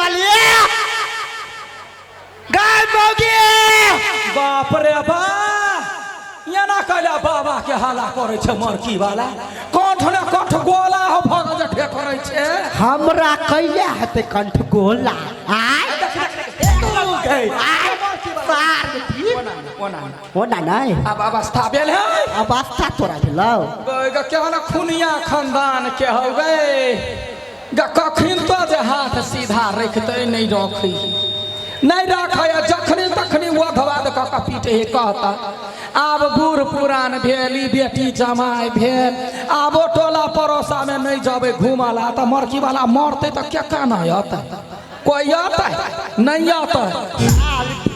वाली गाय मौगी। बाप रे बा ना कहला बाबा के हाला करे छे मरकी वाला कंठ ने कंठ गोला हो भग जठे करे छे हमरा कैले हते कंठ गोला आय ओना नहीं अब अवस्था भेल है अवस्था तोरा भेलौ क्या ना खुनिया खानदान के हो गए कखिन तो जे हाथ सीधा रखते नहीं रखी नहीं रखे जखनी तखनी वो घवाद का पीटे कहता आब बूढ़ पुरान भेली बेटी जमाई भेल आबो टोला पड़ोसा में नहीं जाबे घूमला तो मरकी वाला मरते तो क्या कहना आता कोई आता नहीं आता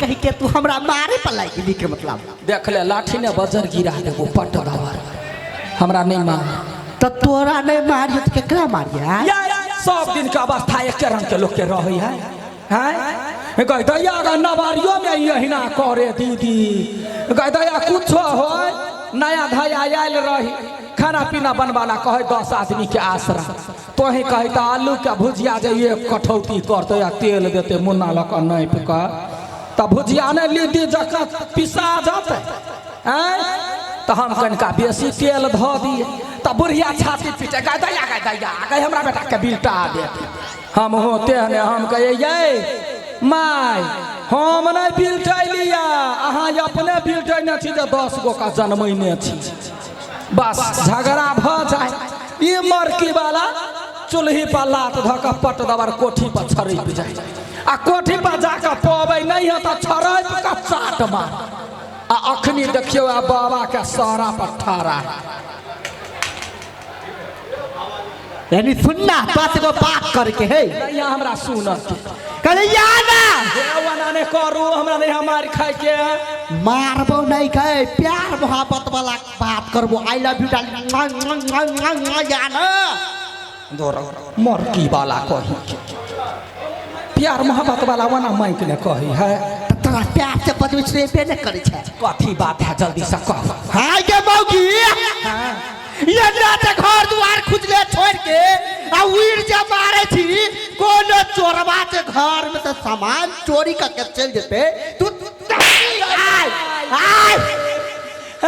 कह के तू हमरा मारे पलाई गेली के मतलब देख ले लाठी ने बजर गिरा दे वो पट बाबा हमरा नहीं मार तो तोरा नहीं मारियो तो केकरा मारिया सब दिन का अवस्था एक रंग के लोग के रही है हैं कह दैया का नवारियों में यही ना करे दीदी कह दैया कुछ हो नया धैया आयल रही खाना पीना बनवाना कहे 10 आदमी के आसरा तो ही कहे तो आलू के भुजिया जाइए कठौती करते या तेल देते मुन्ना लक नहीं कर तो भुजिया नहीं लीदी जका पिसा जाते हैं तो हम कनिका बेसी तेल धो दिए तो बुढ़िया छाती पीटे कह दैया कहे हमरा बेटा के बिल्टा दे हम होते हैं हम कहे ये माय हम नहीं बिल्टैलिया अहाँ अपने बिल्टैने छी जे 10 गो का जन्मैने छी बस झगड़ा भ जाए ये मरकी वाला चूल्ही पर लात धक पट दबर कोठी पर छरैप जाए आ कोठी पर जाकर पबै नहीं है तो छरैप का चाट मार आ अखनी देखियो आ बाबा के सारा पर ठाड़ा यानी सुनना बात को बात करके है नहीं हमरा सुनत कहले याना देवना ने करू हमरा नहीं हमार खाए के मारबो नहीं कहे प्यार मोहब्बत वाला बात करबो आई लव यू डार्लिंग याना मरकी वाला कही प्यार मोहब्बत वाला वना माइक ने कही है तोरा प्यार से बदल से पे न करे छै कथी बात है जल्दी से कह हाय के मौगी ये नाटे घर द्वार खुजले छोड़ के आ उड़ जा मारे छी कोनो चोरवा के घर में तो सामान चोरी करके चल जेते तू आय आय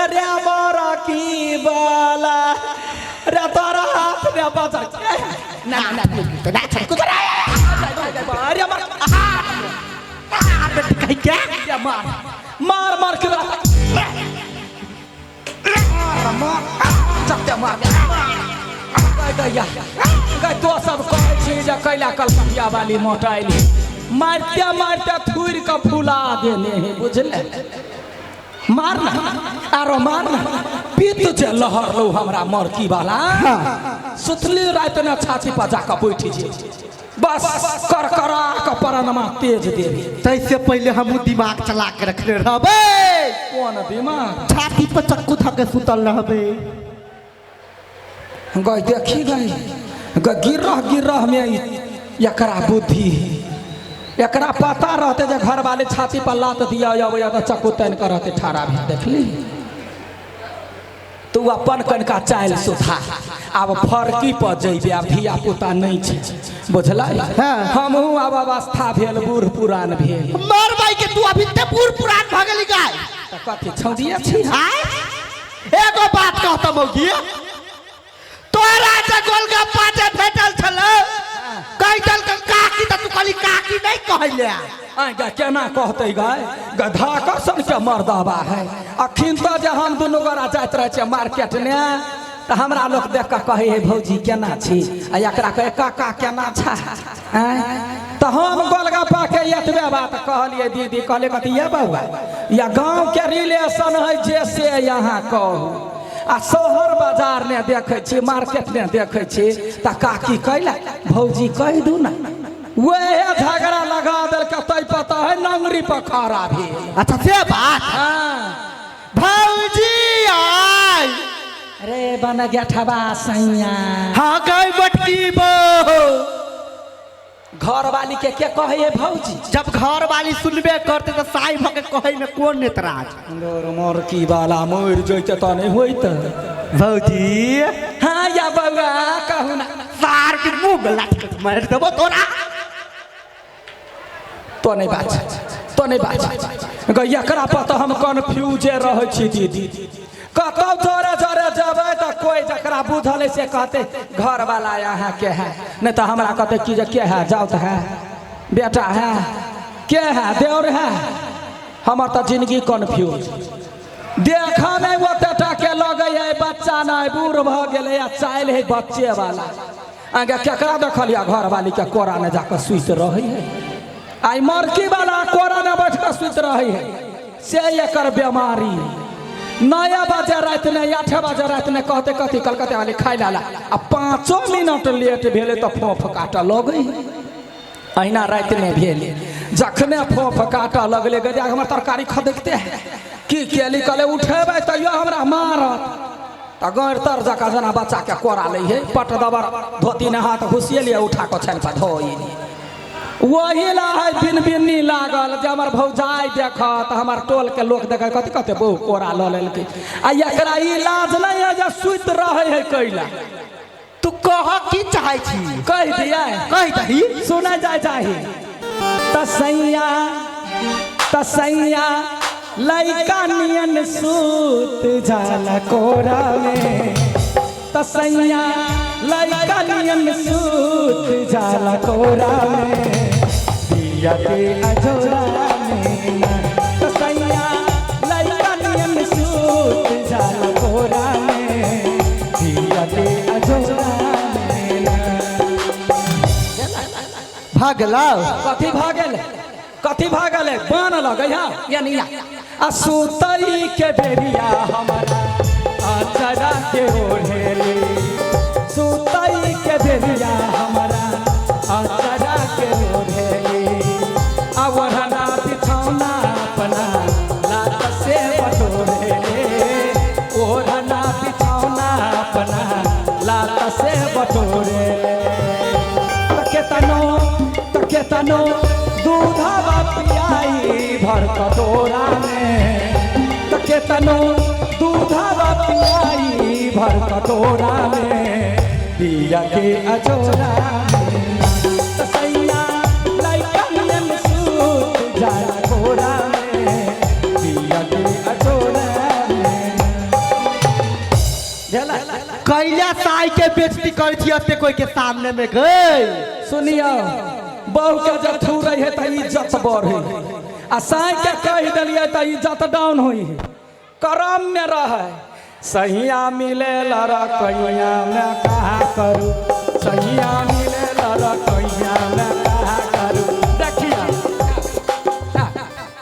अरे मारा की बाला रे तोरा हाथ में बजा ना ना ना कुछ अरे मार कहीं क्या मार मार मार के मार तो सब कहे छी जे कैला कलकतिया वाली मोटाइली मारते मारते थूर के फुला देने है बुझले मारना आरो मारना पीत जे लहर लो हमरा मरकी वाला सुतली रात ने छाती पर जाकर बैठी जे बस कर करा के परनमा तेज दे तैसे पहले हम दिमाग चला के रखले रहबे कौन दिमाग छाती पर चक्कू धके सुतल रहबे गई देखी गई गिरह में एकरा बुद्धि एकरा पता रहते जे घर वाले छाती पर लात दिया या तो चक्कू तैन कर रहते ठाड़ा भी देखली तू अपन कनका चाल सुधा अब फरकी पर जइबे अब धिया पुता नहीं छे बुझला हमहू अब अवस्था भेल बूढ़ पुरान भेल मर भाई के तू अभी ते बूढ़ पुरान भ गेली गाय त कथि छौदिया छी हाय एगो बात कहत मौगी तोरा जे गोलगप्पा जे भेटल छलो कहि दल काकी त तू कहली काकी नहीं कहले आगे केना कहते गाय गधा कसन के मर्दाबा है अखिन तो जे हम दुनू गोरा जाइत रहे छे मार्केट ने तो हमरा लोग देख के कहे है भौजी केना छी आ एकरा कहे काका केना छा तो हम गोलगप्पा के एतबे बात कहलिए दीदी कहले कथि ये बउआ या गांव के रिलेशन है जैसे यहाँ कहू आ शहर बाजार ने देखे छी मार्केट ने देखे छी त काकी कहला भौजी कह दू ना वह झगड़ा लगा दिल के तय पता है नंगरी पर खड़ा भी अच्छा से बात भौजी आई अरे बन गया ठबा सैया हाँ गई बटकी बो घर वाली के क्या कहे है भौजी जब घर वाली सुनबे करते तो साई भके कहे में कौन नेतराज मोर की बाला मोर जोइते तो नहीं होइत भौजी हाँ या बउआ कहू ना सार के मुंह में लाठ के मार देबो तोरा तो नहीं बात एकरा पर तो हम कन्फ्यूजे रहे छी दीदी कतौ जोरे जोरे जब तो कोई जकरा बुझल से कहते घर वाला यहाँ के है नहीं तो हमरा कहते कि जे के है जाउत है बेटा है के है देवर है हमार तो जिंदगी कन्फ्यूज देखा में वो टेटा के लगे है बच्चा नहीं बूढ़ भ गए चाइल है बच्चे वाला आगे केकरा देखलिया घर वाली के कोरा में जाकर सुत रही है आई मरकी वाला कोरा में बैठ कर सुत रही है से एकर बीमारी नया बजे रात में 8 बजे रात में कहते कथी कलकत्ता वाली खाई लाला आ 5 मिनट लेट भेले तो फोफ काट लगे अहिना रात में भेले जखने फोफ काट लगले गजा हमर तरकारी खदकते है की केली कले उठेबे तैयो हमरा मारत त गैर तर जका जना बच्चा के कोरा ले है पट दबर धोती ने हाथ घुसिए लिया उठा को छन पर धोई वही ला है बिन बिन्नी लागल जे हमर भौजाई देखत हमर टोल के लोग देखे कथी कहते बहु कोरा ल लेलके आ एकरा इलाज नहीं है जे सुत रहे है कैला तू कह की चाहे छी कह दिया कह दही सुना जाए चाहे तसैया लइका नियन सूत जाला कोरा में तसैया लइका नियन सूत जाला कोरा में दिया के अजोरा में तसैया लइका नियन सूत जाला कोरा में दिया के अजोरा में भागला कथी भागल है बान लगे यानी आ सुतई के बेरिया हमारा आचरा के ओढ़ेली सुतई के बेरिया हमारा आचरा के ओढ़ेली आ वरना बिछौना अपना लात से बटोरेले ओढ़ना बिछौना अपना लात से बटोरेले केतनो दूधवा पियाई भर कटोरा में केतनो दूधवा पियाई भर कटोरा में दिया के अजोरा में तसैया लइका नियन सूत जाला कोरा में दिया के अजोरा में कैला साई के बेइज्जती कर छी अते कोई के सामने में गई सुनियो बहु के जब थू रही है तो इज्जत बढ़े आ साई के कह दिलिए तो इज्जत डाउन हुई करम में रहे सहिया मिले लड़कैया में कहा करू सहिया मिले लड़कैया में कहा करू देखिए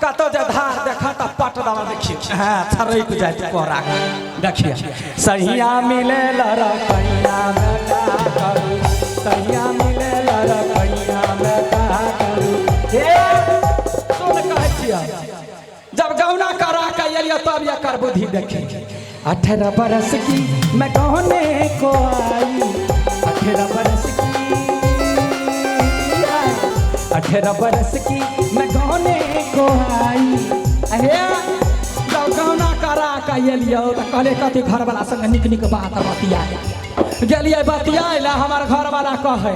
कतो जे धार देखा तो पट दवा देखिए हाँ छरक जाए कोरा देखिए सहिया मिले लड़कैया में कहा करू सहिया मिले लड़कैया में कहा करू सुन कहे छिया जब गौना करा के एलिया तब ये कर बुद्धि देखे 18 बरस की मैं कहने को आई 18 बरस की 18 बरस की मैं कहने को आई जब गौना करा के एलिया तो कहले कथी घर वाला संग निक निक बात बतिया गेलिए बतियाला हमार घर वाला कहे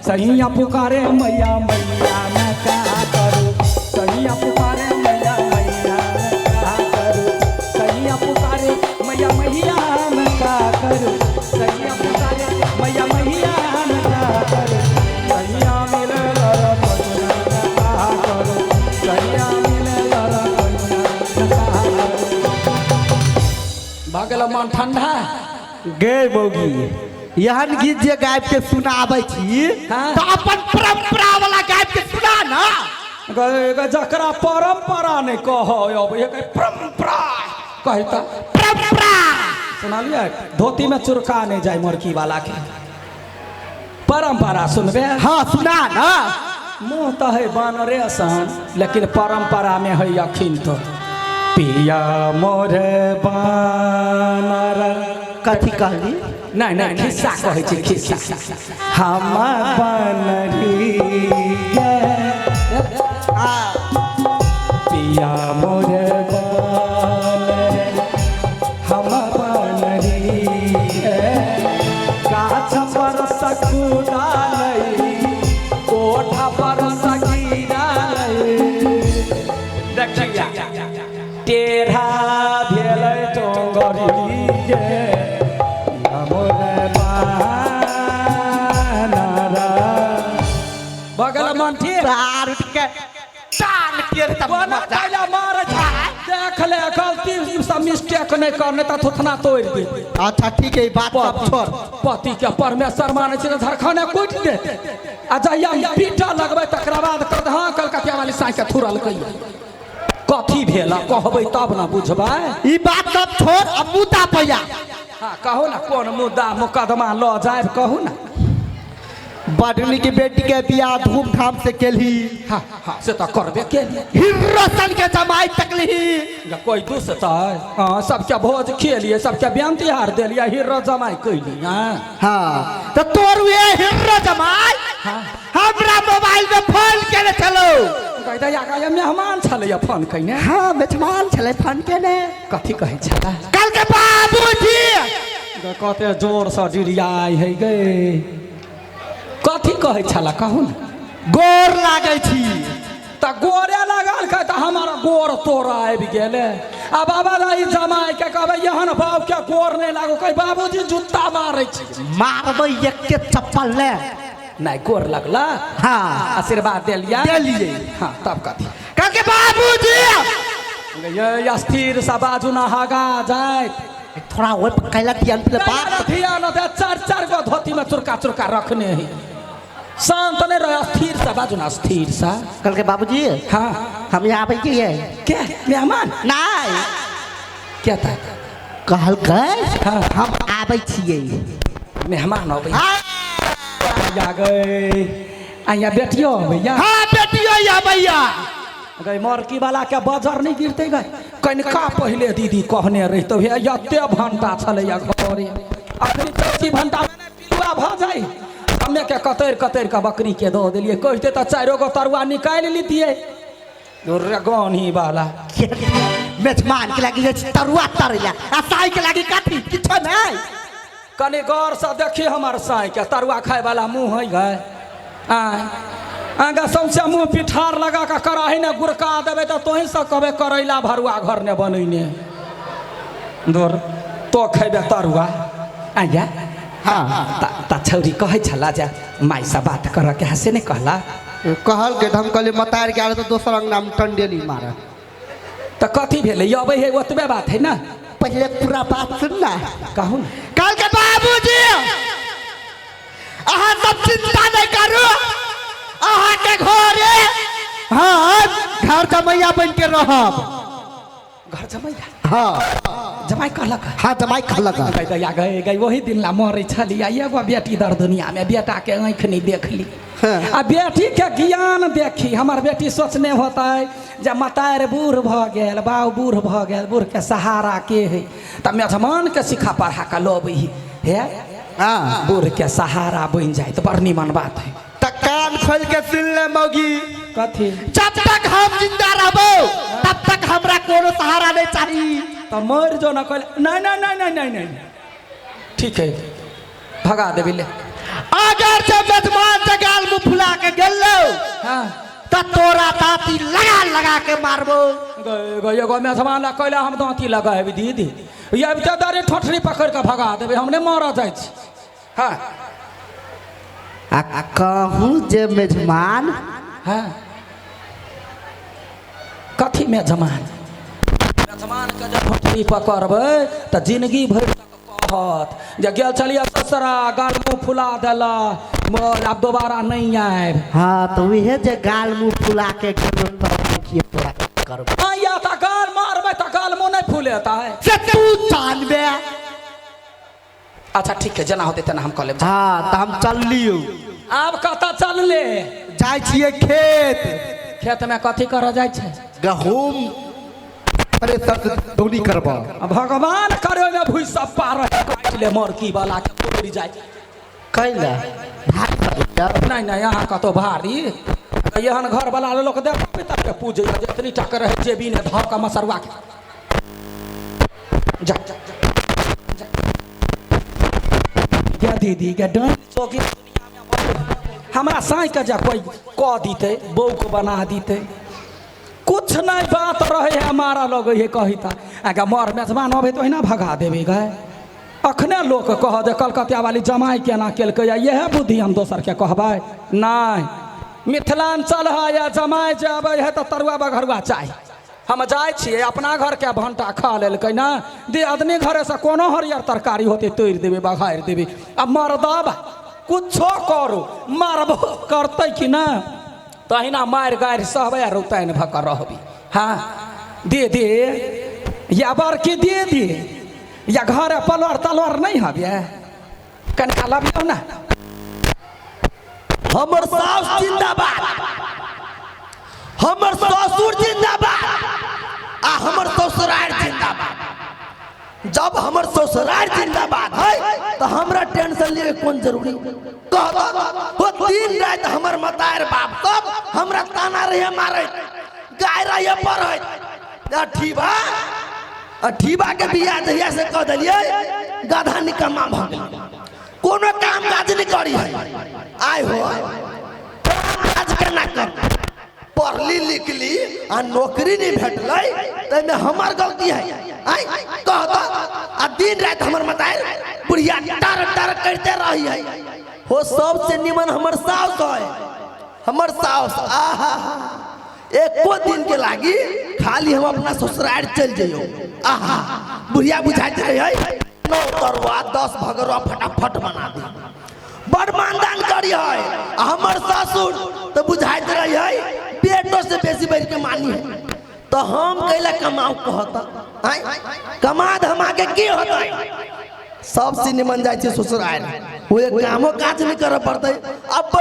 सहिया पुकारे मैया मैया मैं क्या करूं सहिया पुकारे मैया मैया मैं क्या करूं सहिया पुकारे मैया मैया मैं क्या करूं सहिया पुकारे मैया मैया मैं क्या करूं सहिया मिले लड़कैया मैं क्या करूं सहिया मिले लड़कैया मैं क्या करूं भागल मन ठंडा गे बोगी यहन गीत जे गायब के सुनाबै छी तो अपन परंपरा वाला गायब के सुना ना जकरा परंपरा नहीं कहो अब ये परंपरा कहता परंपरा सुना लिया धोती में चुरका नहीं जाए मरकी वाला के परंपरा सुनबे हाँ सुना ना मुँह तो है बानरे सन लेकिन परंपरा में है यकीन तो पिया मोरे बानर कथी कहली नहीं नहीं खिस्सा कहे छी खिस्सा हम बनरी पिया मोरे बनर हम बनरी गाछ पर सकुना कोठा पर सकीना टेढ़ा भेलै टोंगरी गे हमरे बानरा बगल मंठी तार उठ के टाल के तब कोना पहले मार देख ले गलती से मिस्टेक नहीं करने त थुथना तोड़ दे अच्छा ठीक है बात सब छोड़ पति के परमेश्वर माने छै धरखाने कुट दे आ जइया पीटा लगबै तकरा बाद कह हां कलकतिया वाली साई के थुरल कहिया कथी भेला कहबै तब ना बुझबै ई बात सब छोड़ अब मुद्दा पैया हां कहू ना कोन मुद्दा मुकदमा ल जाब कहू ना बढ़नी की बेटी के बियाह धूमधाम से केली हां हां से त करबे केली हिरोसन के जमाई तकली या कोई दूसरा हां सबके भोज खेलिए सबके ब्याह तिहार देलिए हीरो जमाई कइली हां हां तो तोर ये हीरो जमाई हमरा मोबाइल में फोन केने चलो कहता या का मेहमान छले फोन कइने हां मेहमान छले फोन केने कथी कहै छला कल के बाबूजी कते जोर से डिरियाई है गे कथी कहै छला कहू ना गोर लागै छी त गोरे लागल के त हमारा गोर तोरा आबि गेले आ बाबा दाई जमाई के कहबै यहन बाप के गोर नहीं लागो कह बाबूजी जूता मारै छी मारबै एक के चप्पल ले नहीं गोर लगला हां आशीर्वाद देलिया देलिए हां तब कथी कल के बाबूजी ये स्थिर सा बाजू ना हागा जाए थोड़ा ओए कैला ध्यान पे बात ध्यान दे चार गो धोती में चुरका चुरका रखने है शांत नहीं रह स्थिर सा बाजू ना स्थिर सा कल के बाबूजी हाँ हम यहाँ आबै छियै क्या मेहमान नहीं क्या था कहल के हाँ हम आबै छियै मेहमान अबै हाँ आ गए आया बेटियो भैया हाँ बेटियो आबैया गई मरकी वाला के बजर नहीं गिरते गए कनिका पहले दीदी कहने रहितो हे एते भंटा छले घरे अखनी कच्ची भंटा में पिलुआ भ जाई हमें के कतर कतर का बकरी के दो दिलिए कहते तो चारों को तरुआ निकाल लीतिए गौनी वाला मेहमान के लागी तरुआ तरैया आ साई के लागी काठी किछो नहीं कनी गौर से देखी हमार साई के तरुआ खाए वाला मुंह है गए आगा सौसे मुँह पिठार लगा के कराही ने गुड़का देवे तो तोही से कहबे करैला भरुआ घर ने बनैने दूर तो खेबे तरुआ आया हाँ ता छौरी कहै छला जा माई से बात कर के हसे ने कहला कहल के हम कहले मतार के आले तो दोसर अंग नाम टंडेली मारा तो कथी भेले अबै है ओतबे बात है ना पहले पूरा बात सुनना कहू कल के बाबूजी अहाँ सब चिंता नहीं करू अहाँ के घरे हाँ घर जमैया बन के रहब घर जमैया हाँ जमाई कहलक हाँ जमाई कहलक गया गए गई वही दिन ला मरे छली एगो बेटी दर दुनिया में बेटा के आँख नहीं देखली आ बेटी के ज्ञान देखी हमार बेटी सोचने होता है जब मतार बूढ़ भ गेल बाऊ बूढ़ भ गेल बूढ़ के सहारा के है तब मेहमान के सिखा पढ़ा के लबी है हाँ बूढ़ के सहारा बन जाए तो बड़ निमन बात है कान खोल के सुन ले मौगी कथी जब तक हम जिंदा रहबो तब तक हमरा कोनो सहारा नहीं चाहिए तो मर जो ना कहले नहीं नहीं नहीं नहीं नहीं नहीं ठीक है भगा देबी ले अगर जब मेजमान जगाल मुंह फुला के गेलो हाँ तो तोरा दाती लगा लगा के मारबो गए गो मेहमान ला कहले हम दांती लगाए दीदी ये अब तो दारे ठोठरी पकड़ के भगा देबे हमने मारा जाय छी हाँ आ कहूँ जे मेजमान हाँ कथी मेजमान मेजमान के जब ठोठरी पकड़बै तो जिंदगी भर कहत जे गेल चलिए ससुरा गाल मुँह फुला देला मोर अब दोबारा नहीं आएब हाँ तो वही जे गाल मुंह फुला के गेलो तो करबो या तो गाल मारबै तो गाल मुँह नहीं फुलेता है से तू जानबे अच्छा ठीक है जना होते तना हम कह लेब हाँ तो हम चल लियो आब कतऽ चलले जाय छियै खेत खेत में कथी कर जाय छै गहूम अरे सब दौनी करबो भगवान करे में भूइ सब पार काट ले मरकी वाला के पूरी जाय कैला नहीं नहीं यहाँ कतो भारी यहाँ घर वाला लोग दे पिता के पूजे जितनी टक रहे जेबी ने धाव का मसरवा के जा जा जा दीदी के डन चौकी हमरा साई के जा कोई कह दीते बहू को बना दीते कुछ नहीं बात रहे है हमारा लोग ये कही था आगे मर मेजबान अबे तो ना भगा देवे गए अखने लोग कह दे कलकतिया वाली जमाई केना केलकै यह बुद्धि हम दोसर के कहबै नहीं मिथिलांचल है या जमाई जे अबै है तो तरुआ बघरुआ चाही हम जाए छिए अपना घर के भंटा खा लेलकै ना दे आदमी घरे से कोनो हरियर तरकारी होते तोड़ देवे बघारि देवे अब मरदब कुछो करो मारबो करते कि ना तहिना मारि गारि सहबै रोतैन भकर रहबी हाँ दे या बड़की दे या घर पलर तलवार नहीं हबिए कनका लबियो ना हमर सास जिंदाबाद हमर ससुर जिंदाबाद आ हमर ससुराल जिंदाबाद जब हमर ससुराल जिंदाबाद है तो हमरा टेंशन लिए कौन जरूरी कह वो दिन रात हमर मतार बाप सब हमरा ताना रहे मारे गाय रहे पर ठीबा के बियाह जहिया से कह दिलिए गधा निकम्मा भ गेल कोनो काम काज नहीं करी है आय हो आज के ना कर पढ़ली लिखली आ नौकरी नहीं भेटलै तैमे हमर गलती है आय कहता आ दिन रात हमर मतार बुढ़िया टार टार करते रही है हो सबसे निमन हमर सास है हमर सास आहा एको दिन के लागी खाली हम अपना ससुराल चल जइयो आहा बुढ़िया बुझाइत रहे 9 तरुआ 10 भगरुआ फटाफट बना दी बड़ मानदान करी है हमर ससुर तो बुझाइत रही है पेटो से बेसी बढ़ के मानी है तो हम कैला कमाऊ कहता कमाद हम आगे की होता सबसे निमन जाए ससुराल वो कामो काज नहीं करे पड़ते अब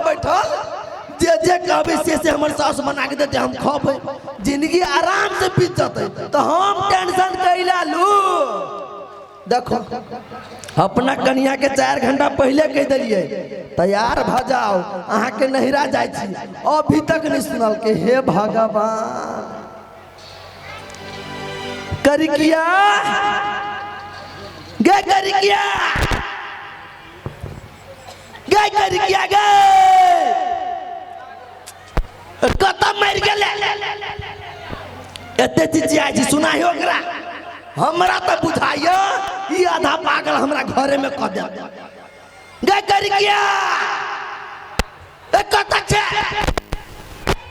बैठल जे कहबे से हमर सास बना के देते हम खबे जिंदगी आराम से बीत जाते तो हम टेंशन कैला लू देखो अपना कन्या के 4 घंटा पहले कह दिलिए तैयार भ जाओ अहाँ के नहिरा जाय छी अभी तक नहीं सुनल के हे भगवान करिकिया गे करिकिया गे करिकिया गे कतम मर गेले एते चिचिया जी सुनाही ओकरा हमरा तो बुझाइयो ई आधा पागल हमरा घरे में कह दे गे करिकिया ए कत छे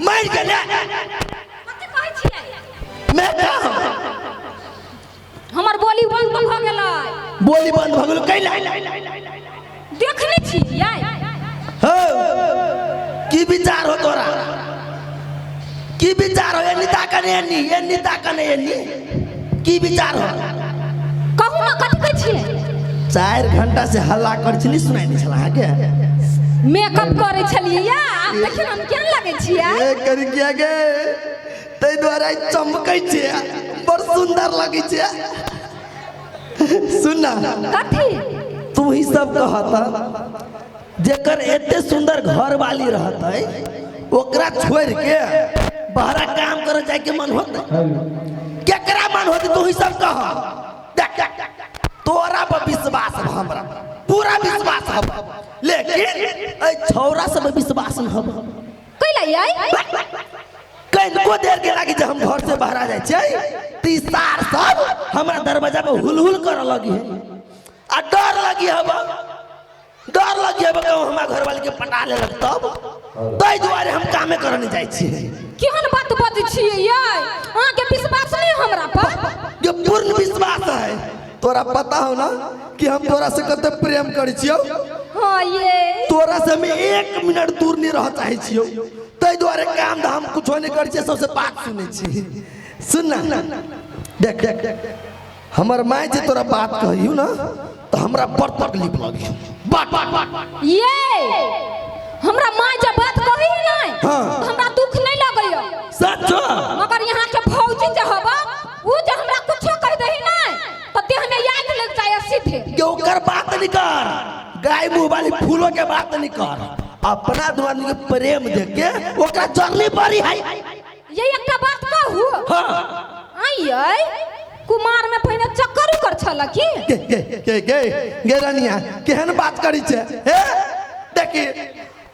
मर गेले कते कहै छियै मैं कहा हमर बोली बंद भ गेलै बोली बंद भ गेल कैला देखने छियै हो की विचार हो तोरा की विचार हो ये नीता कने की विचार हो कहू ना कथि कहै छियै 4 घंटा से हल्ला कर छली सुनाई नहीं छला के मेकअप करे छलियै या आब देखिन हम केहन लागै छियै ए करि किया गे तै द्वारा चमकै छे बड़ सुंदर लगै छे सुन ना कथि तू ही सब कहता जेकर एते सुंदर घर वाली रहतै ओकरा छोड़ के बाहर काम करे जाए के मन होता केकरा मन होता तू ही सब कह देख तोरा पर विश्वास है हमरा पूरा विश्वास है लेकिन ए छौरा सब विश्वास न हो कैला याई कनको देर के लागी जे हम घर से बाहर आ जाय छै ती सार सब हमरा दरवाजा पे हुलहुल करे लगी है आ डर लगी है कहूँ हमारा घर वाले के पटा ले तब ताहि दुआरे हम कामे करने जाए छिए केहन बात बजै छियै याई अहाँ के विश्वास नहीं हमरा पर ये पूर्ण विश्वास है तोरा पता हो ना कि हम तोरा से कते प्रेम करै छियो हां ये तोरा से हम 1 मिनट दूर नहीं रह चाहे छियो ताहि दुआरे काम धाम कुछो नहीं करै छियै सबसे बात सुनै छी सुन ना देख हमर माय जे तोरा बात कहियो ना तो हमरा बड़ तकलीफ लगी बात ये हमरा माय जब बात कही नहीं हाँ। तो हमरा दुख नहीं लगैयो सच मगर यहाँ के फौजी जे हबा उ जे हमरा कुछो कह दही नहीं तो देह में याद लग जाए सीधे के ओकर बात नहीं कर गाय मुंह वाली फूलों के बात नहीं कर अपना दुआनी के प्रेम देख के ओकरा जरनी पड़ी है ये एकटा बात कहू हां आइए कुमार में पहिने चक्कर कर छला की के रानिया केहन बात करी छे हे देखी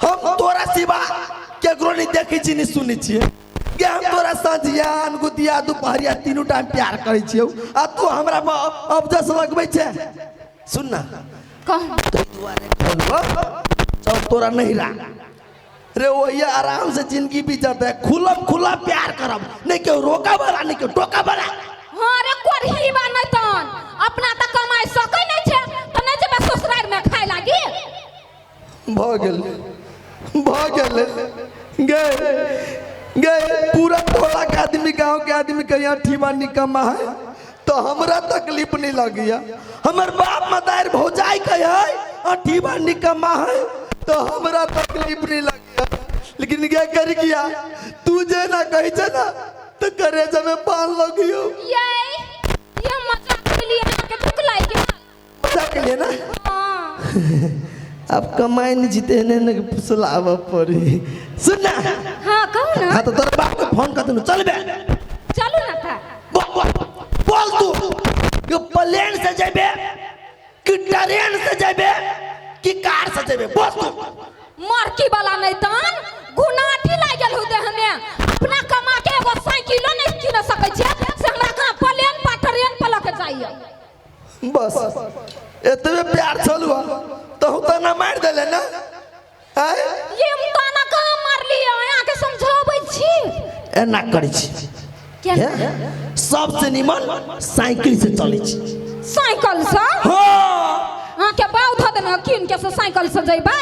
हम तोरा सिवा केकरो नहीं देखै छी नहीं सुनै छी के हम तोरा संझियान गुदिया दोपहरिया तीनों टाइम प्यार करे छियौ आ तू हमरा अब जस लगबै छै। सुन ना कह तो दुआरे खोलबो चल तोरा नहीं रा रे वही आराम से जिंदगी बीतत है। खुलम खुला प्यार करब, नहीं क्यों रोका वाला नहीं क्यों टोका वाला। हाँ रे कोरही बा नहीं तन अपना त कमाई सकै नहीं छे त नहीं जेबे ससुराल में खाए लागी। भागल गए गए पूरा टोला के आदमी गांव के आदमी के यहाँ ठीमा निकम्मा है तो हमरा तकलीफ नहीं लगिया। हमर बाप मदार भौजाई के है ठीमा निकम्मा है तो हमरा तकलीफ नहीं लगिया। लेकिन क्या कर गया तू जे ना कही छ ना तो करे जमे पान लगियो ये मजाक के लिए के दुख लाई के मजाक के लिए ना। हां अब कमाई नहीं जीते ने फुसलाव पड़ी। सुन ना हां कहू ना। हाँ तो तोर बाप को फोन कर दूं चल बे चलू ना था बोल तू ये प्लेन से जेबे कि ट्रेन से जेबे कि कार से जेबे बोल तू। मार्की वाला नहीं तन गुनाठी लागल हो दे हमें अपना कमा के एगो साइकिलो नहीं किन सकै छै से हमरा कहां प्लेन पर ट्रेन पर लके जाइए। बस एतबे प्यार छलुआ तो तो ना मार देले ना। आय ये ताना कहां मार लिया यहाँ के समझाबै छी एना करै छी क्या सबसे निमन साइकिल से चलै छी। साइकिल से हां हां के बाउ ध देना किन के से साइकिल से जइबै।